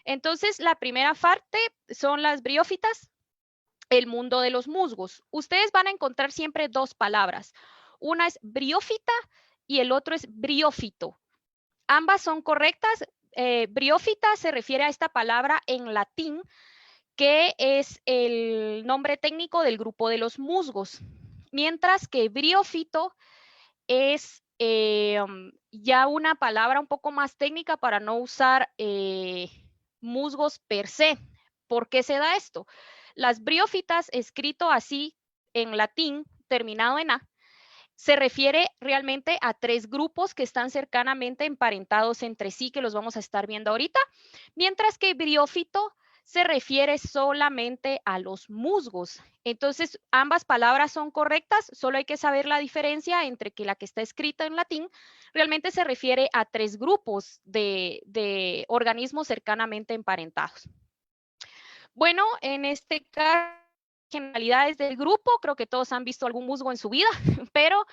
Entonces, la primera parte son las briófitas, el mundo de los musgos. Ustedes van a encontrar siempre dos palabras. Una es briófita y el otro es briófito. Ambas son correctas. Briófita se refiere a esta palabra en latín, que es el nombre técnico del grupo de los musgos, mientras que briófito es ya una palabra un poco más técnica para no usar musgos per se. ¿Por qué se da esto? Las briófitas, escrito así en latín, terminado en A, se refiere realmente a tres grupos que están cercanamente emparentados entre sí, que los vamos a estar viendo ahorita, mientras que briófito se refiere solamente a los musgos. Entonces, ambas palabras son correctas, solo hay que saber la diferencia entre que la que está escrita en latín realmente se refiere a tres grupos de organismos cercanamente emparentados. Bueno, en este caso, generalidades del grupo, creo que todos han visto algún musgo en su vida, pero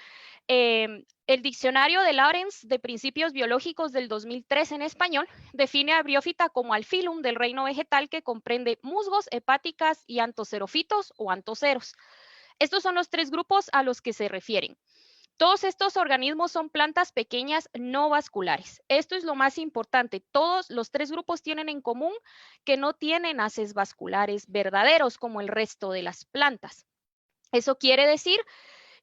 el diccionario de Lawrence de principios biológicos del 2003 en español define a briófita como al filum del reino vegetal que comprende musgos, hepáticas y antocerofitos o antoceros. Estos son los tres grupos a los que se refieren. Todos estos organismos son plantas pequeñas no vasculares. Esto es lo más importante. Todos los tres grupos tienen en común que no tienen haces vasculares verdaderos como el resto de las plantas. Eso quiere decir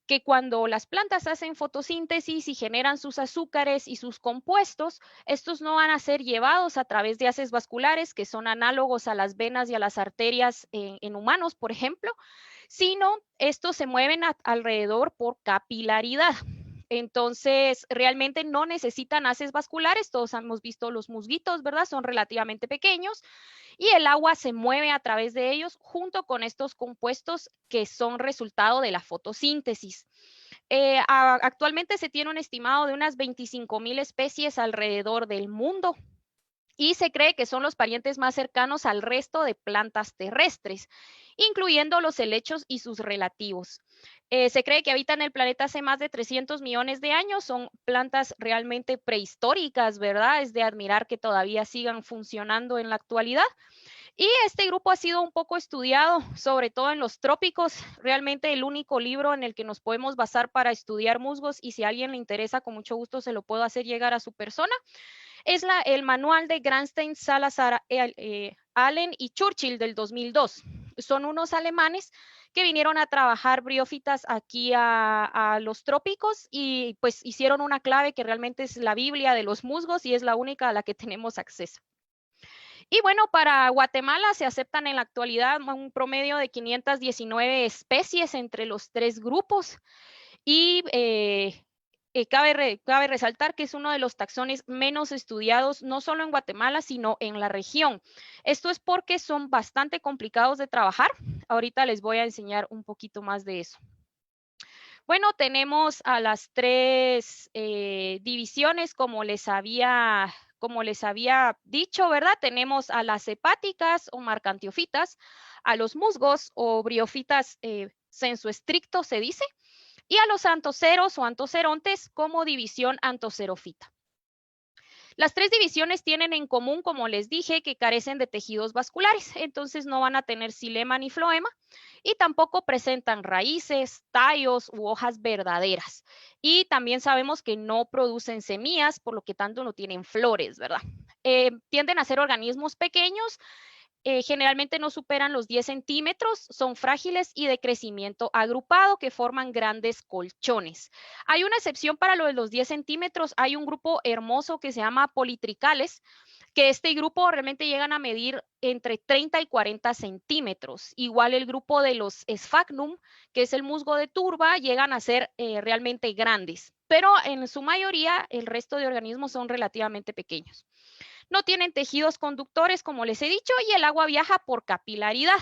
que cuando las plantas hacen fotosíntesis y generan sus azúcares y sus compuestos, estos no van a ser llevados a través de haces vasculares, que son análogos a las venas y a las arterias en humanos, por ejemplo, sino estos se mueven alrededor por capilaridad. Entonces, realmente no necesitan haces vasculares, todos hemos visto los musguitos, ¿verdad? Son relativamente pequeños y el agua se mueve a través de ellos junto con estos compuestos que son resultado de la fotosíntesis. Actualmente se tiene un estimado de unas 25,000 especies alrededor del mundo y se cree que son los parientes más cercanos al resto de plantas terrestres, incluyendo los helechos y sus relativos. Se cree que habitan el planeta hace más de 300 millones de años, son plantas realmente prehistóricas, ¿verdad? Es de admirar que todavía sigan funcionando en la actualidad. Y este grupo ha sido un poco estudiado, sobre todo en los trópicos. Realmente el único libro en el que nos podemos basar para estudiar musgos, y si a alguien le interesa, con mucho gusto se lo puedo hacer llegar a su persona, es el manual de Granstein, Salazar, Allen y Churchill del 2002. Son unos alemanes que vinieron a trabajar briófitas aquí a los trópicos y pues hicieron una clave que realmente es la Biblia de los musgos y es la única a la que tenemos acceso. Y bueno, para Guatemala se aceptan en la actualidad un promedio de 519 especies entre los tres grupos y cabe resaltar que es uno de los taxones menos estudiados, no solo en Guatemala, sino en la región. Esto es porque son bastante complicados de trabajar. Ahorita les voy a enseñar un poquito más de eso. Bueno, tenemos a las tres divisiones, como les había dicho, ¿verdad? Tenemos a las hepáticas o marcantiofitas, a los musgos o briofitas sensu estricto se dice, y a los antoceros o antocerontes como división antocerofita. Las tres divisiones tienen en común, como les dije, que carecen de tejidos vasculares, entonces no van a tener xilema ni floema y tampoco presentan raíces, tallos u hojas verdaderas. Y también sabemos que no producen semillas, por lo que tanto no tienen flores, ¿verdad? Tienden a ser organismos pequeños, generalmente no superan los 10 centímetros, son frágiles y de crecimiento agrupado que forman grandes colchones. Hay una excepción para lo de los 10 centímetros, hay un grupo hermoso que se llama politricales, que este grupo realmente llegan a medir entre 30 y 40 centímetros. Igual el grupo de los Sphagnum, que es el musgo de turba, llegan a ser realmente grandes, pero en su mayoría el resto de organismos son relativamente pequeños. No tienen tejidos conductores, como les he dicho, y el agua viaja por capilaridad.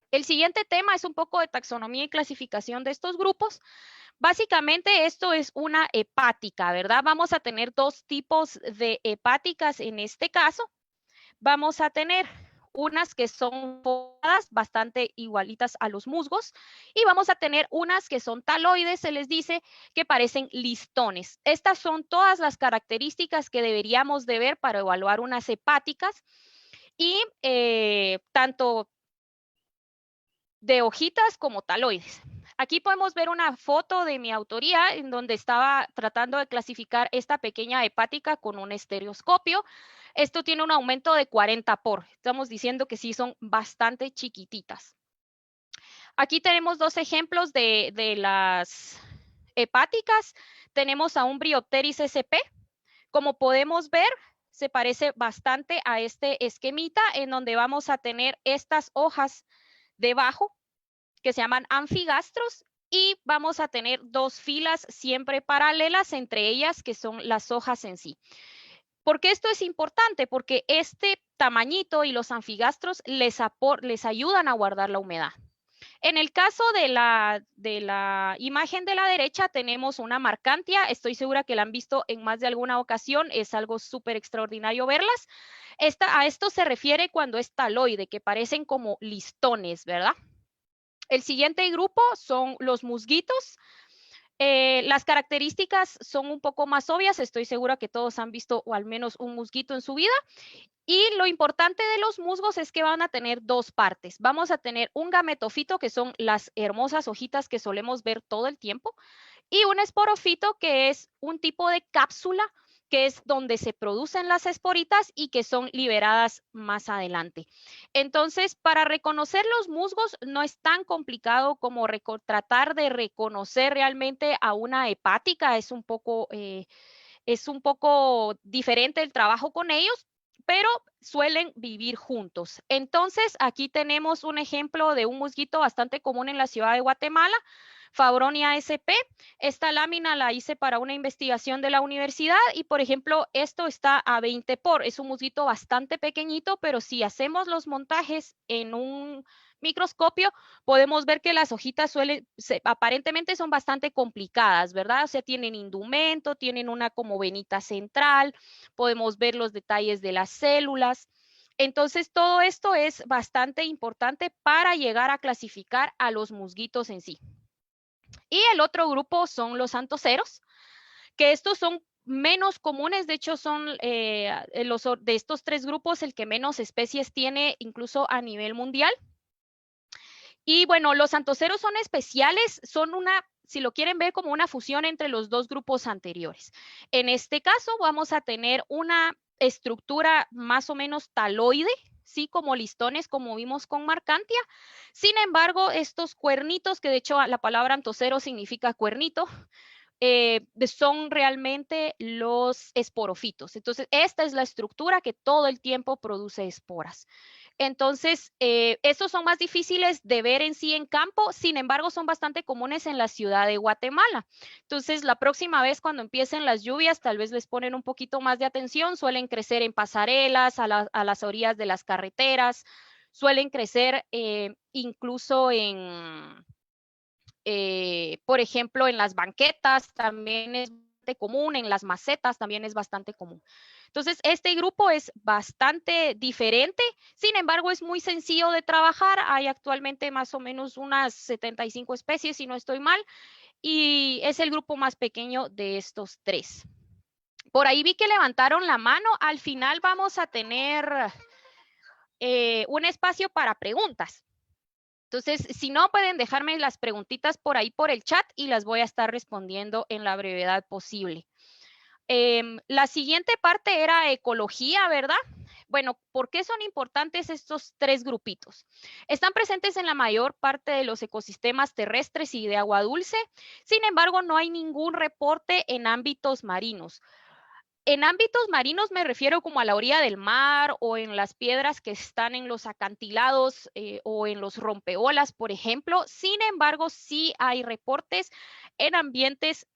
El siguiente tema es un poco de taxonomía y clasificación de estos grupos. Básicamente esto es una hepática, ¿verdad? Vamos a tener dos tipos de hepáticas en este caso. Vamos a tener unas que son bastante igualitas a los musgos y vamos a tener unas que son taloides, se les dice, que parecen listones. Estas son todas las características que deberíamos de ver para evaluar unas hepáticas. y tanto de hojitas como taloides. Aquí podemos ver una foto de mi autoría en donde estaba tratando de clasificar esta pequeña hepática con un estereoscopio. Esto tiene un aumento de 40 por. Estamos diciendo que sí son bastante chiquititas. Aquí tenemos dos ejemplos de las hepáticas. Tenemos a un Bryopteris sp. Como podemos ver, se parece bastante a este esquemita en donde vamos a tener estas hojas debajo que se llaman anfigastros y vamos a tener dos filas siempre paralelas entre ellas que son las hojas en sí. ¿Por qué esto es importante? Porque este tamañito y los anfigastros les ayudan a guardar la humedad. En el caso de la imagen de la derecha tenemos una marcantia, estoy segura que la han visto en más de alguna ocasión, es algo súper extraordinario verlas. A esto se refiere cuando es taloide, que parecen como listones, ¿verdad? El siguiente grupo son los musguitos. Las características son un poco más obvias, estoy segura que todos han visto o al menos un musguito en su vida. Y lo importante de los musgos es que van a tener dos partes. Vamos a tener un gametofito, que son las hermosas hojitas que solemos ver todo el tiempo, y un esporofito, que es un tipo de cápsula, que es donde se producen las esporitas y que son liberadas más adelante. Entonces, para reconocer los musgos no es tan complicado como tratar de reconocer realmente a una hepática. Es un poco diferente el trabajo con ellos, pero suelen vivir juntos. Entonces, aquí tenemos un ejemplo de un musguito bastante común en la ciudad de Guatemala, Fauronia sp. Esta lámina la hice para una investigación de la universidad y, por ejemplo, esto está a 20 por. Es un musguito bastante pequeñito, pero si hacemos los montajes en un microscopio, podemos ver que las hojitas aparentemente son bastante complicadas, ¿verdad? O sea, tienen indumento, tienen una como venita central, podemos ver los detalles de las células. Entonces, todo esto es bastante importante para llegar a clasificar a los musguitos en sí. Y el otro grupo son los antoceros, que estos son menos comunes, de hecho son de estos tres grupos el que menos especies tiene incluso a nivel mundial. Y bueno, los antoceros son especiales, son si lo quieren ver, como una fusión entre los dos grupos anteriores. En este caso vamos a tener una estructura más o menos taloide, sí, como listones, como vimos con marcantia. Sin embargo, estos cuernitos, que de hecho la palabra antocero significa cuernito, son realmente los esporofitos. Entonces, esta es la estructura que todo el tiempo produce esporas. Entonces, estos son más difíciles de ver en sí en campo, sin embargo, son bastante comunes en la ciudad de Guatemala. Entonces, la próxima vez cuando empiecen las lluvias, tal vez les ponen un poquito más de atención, suelen crecer en pasarelas, a las orillas de las carreteras, suelen crecer incluso por ejemplo, en las banquetas también es bastante común, en las macetas también es bastante común. Entonces, este grupo es bastante diferente, sin embargo, es muy sencillo de trabajar. Hay actualmente más o menos unas 75 especies, si no estoy mal, y es el grupo más pequeño de estos tres. Por ahí vi que levantaron la mano. Al final vamos a tener un espacio para preguntas. Entonces, si no, pueden dejarme las preguntitas por ahí por el chat y las voy a estar respondiendo en la brevedad posible. La siguiente parte era ecología, ¿verdad? Bueno, ¿por qué son importantes estos tres grupitos? Están presentes en la mayor parte de los ecosistemas terrestres y de agua dulce. Sin embargo, no hay ningún reporte en ámbitos marinos. En ámbitos marinos me refiero como a la orilla del mar o en las piedras que están en los acantilados o en los rompeolas, por ejemplo. Sin embargo, sí hay reportes en ambientes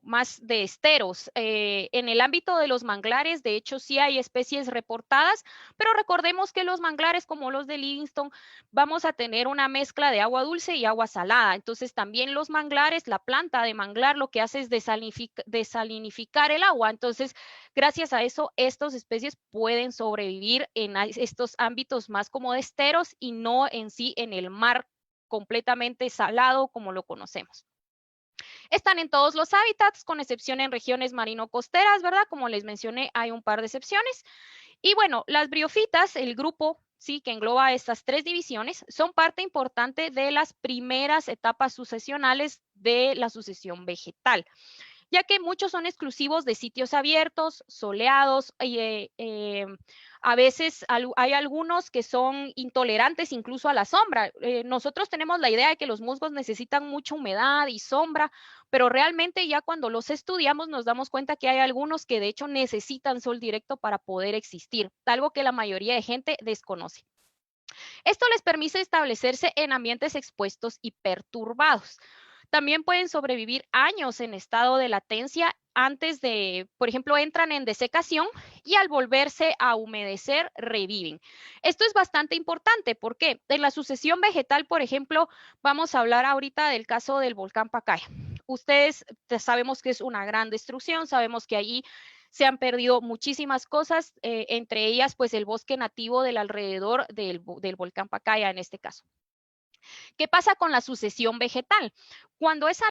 más de esteros. En el ámbito de los manglares, de hecho, sí hay especies reportadas, pero recordemos que los manglares, como los de Livingston, vamos a tener una mezcla de agua dulce y agua salada. Entonces, también los manglares, la planta de manglar, lo que hace es desalinificar el agua. Entonces, gracias a eso, estas especies pueden sobrevivir en estos ámbitos más como de esteros y no en sí en el mar completamente salado como lo conocemos. Están en todos los hábitats, con excepción en regiones marino-costeras, ¿verdad? Como les mencioné, hay un par de excepciones. Y bueno, las briofitas, el grupo, sí, que engloba estas tres divisiones, son parte importante de las primeras etapas sucesionales de la sucesión vegetal, ya que muchos son exclusivos de sitios abiertos, soleados, a veces hay algunos que son intolerantes incluso a la sombra. Nosotros tenemos la idea de que los musgos necesitan mucha humedad y sombra, pero realmente ya cuando los estudiamos nos damos cuenta que hay algunos que de hecho necesitan sol directo para poder existir, algo que la mayoría de gente desconoce. Esto les permite establecerse en ambientes expuestos y perturbados. También pueden sobrevivir años en estado de latencia antes de, por ejemplo, entran en desecación y al volverse a humedecer, reviven. Esto es bastante importante porque en la sucesión vegetal, por ejemplo, vamos a hablar ahorita del caso del volcán Pacaya. Ustedes sabemos que es una gran destrucción, sabemos que allí se han perdido muchísimas cosas, entre ellas pues el bosque nativo del alrededor del volcán Pacaya en este caso. ¿Qué pasa con la sucesión vegetal? Cuando esa